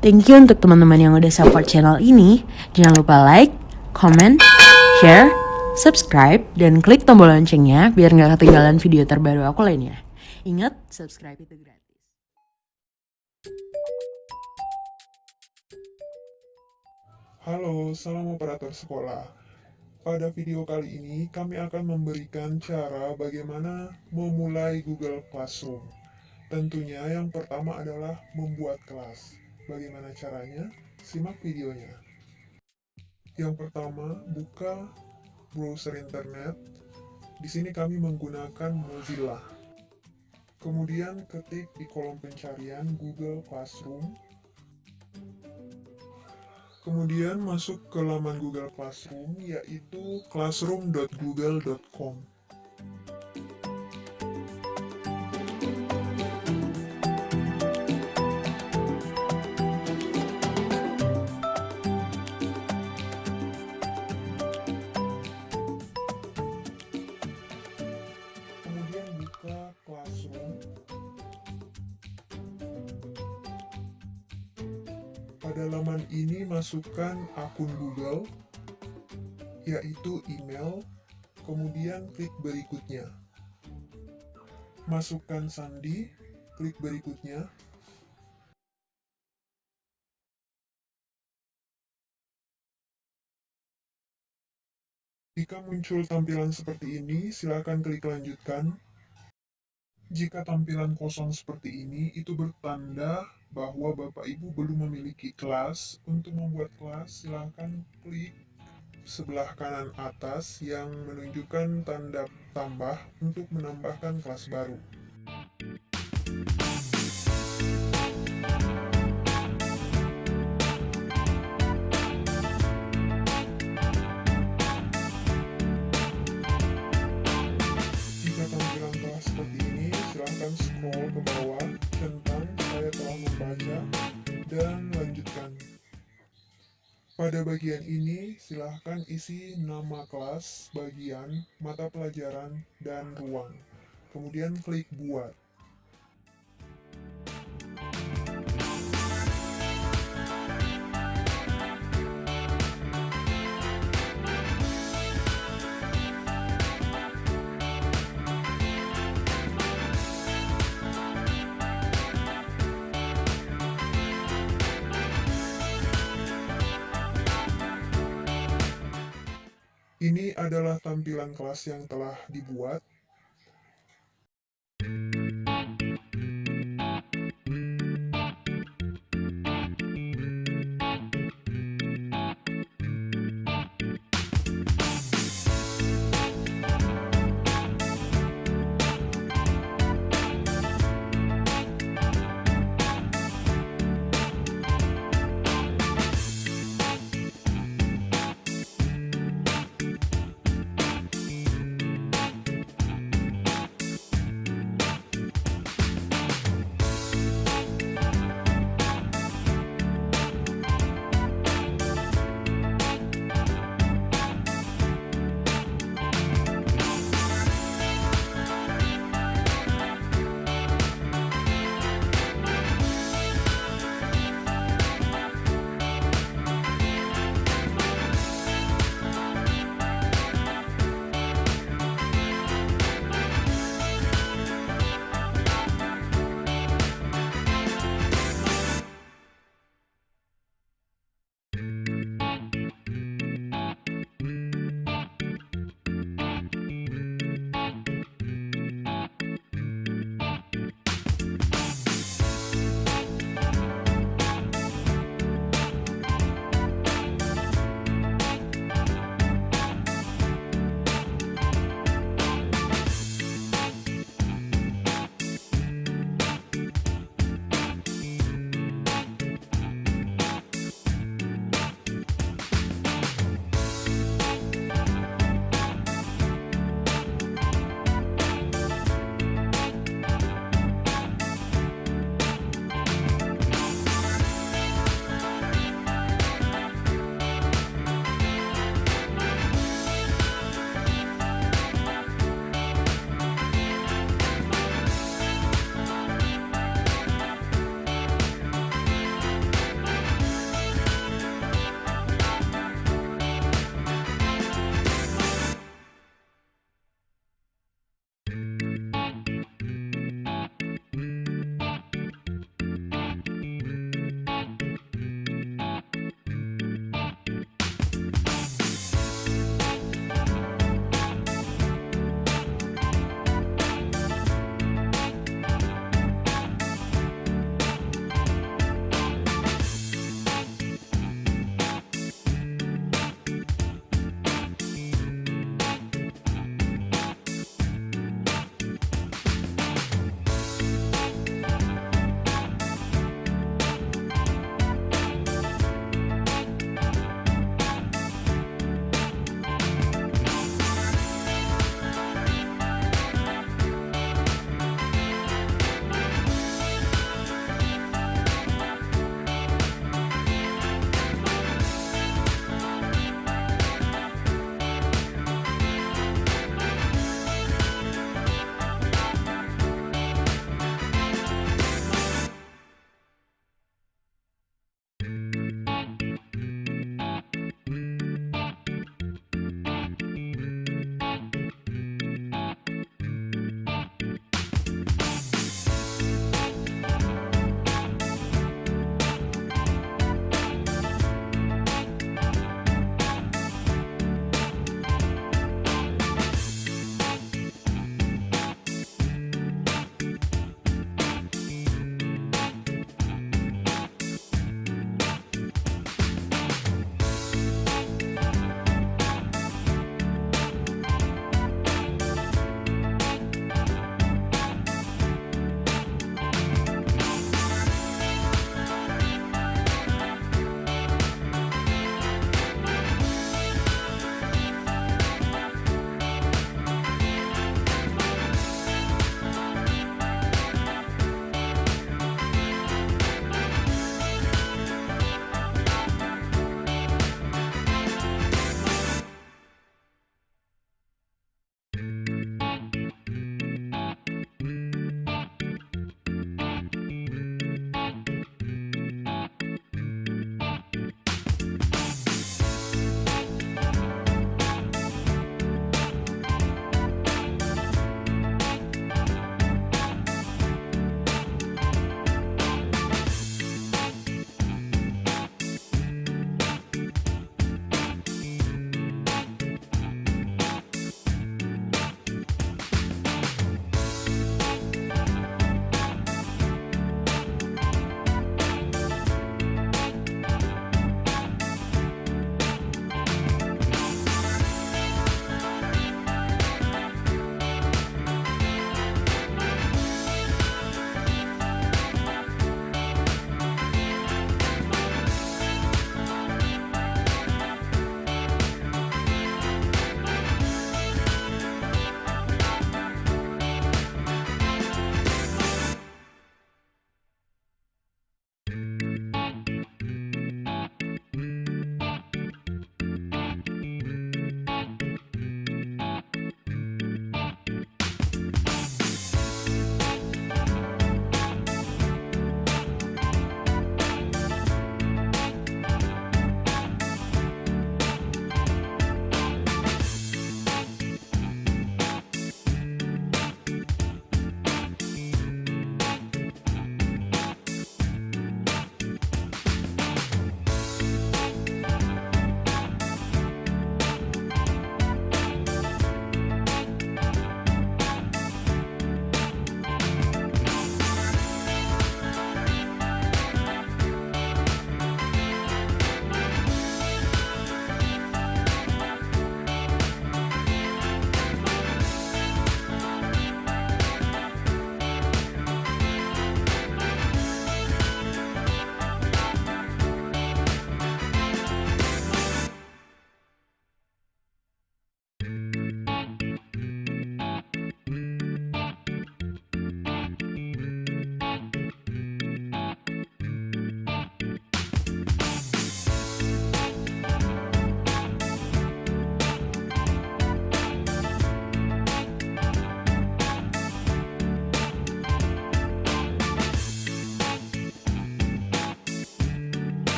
Thank you untuk teman-teman yang udah support channel ini. Jangan lupa like, comment, share, subscribe, dan klik tombol loncengnya biar nggak ketinggalan video terbaru aku lainnya. Ingat, subscribe itu gratis. Halo, salam operator sekolah. Pada video kali ini, kami akan memberikan cara bagaimana memulai Google Classroom. Tentunya yang pertama adalah membuat kelas. Bagaimana caranya? Simak videonya. Yang pertama, buka browser internet. Di sini kami menggunakan Mozilla. Kemudian ketik di kolom pencarian Google Classroom. Kemudian masuk ke laman Google Classroom, yaitu classroom.google.com. Kemudian buka Classroom. Pada laman ini masukkan akun Google, yaitu email, kemudian klik berikutnya. Masukkan sandi, klik berikutnya. Jika muncul tampilan seperti ini, silakan klik lanjutkan. Jika tampilan kosong seperti ini, itu bertanda bahwa Bapak Ibu belum memiliki kelas. Untuk membuat kelas, silakan klik sebelah kanan atas yang menunjukkan tanda tambah untuk menambahkan kelas baru. Jika tampilan telah seperti ini, silahkan scroll ke bawah tentang saya telah membaca dan lanjutkan. Pada bagian ini, silahkan isi nama kelas, bagian, mata pelajaran, dan ruang. Kemudian klik buat. Ini adalah tampilan kelas yang telah dibuat.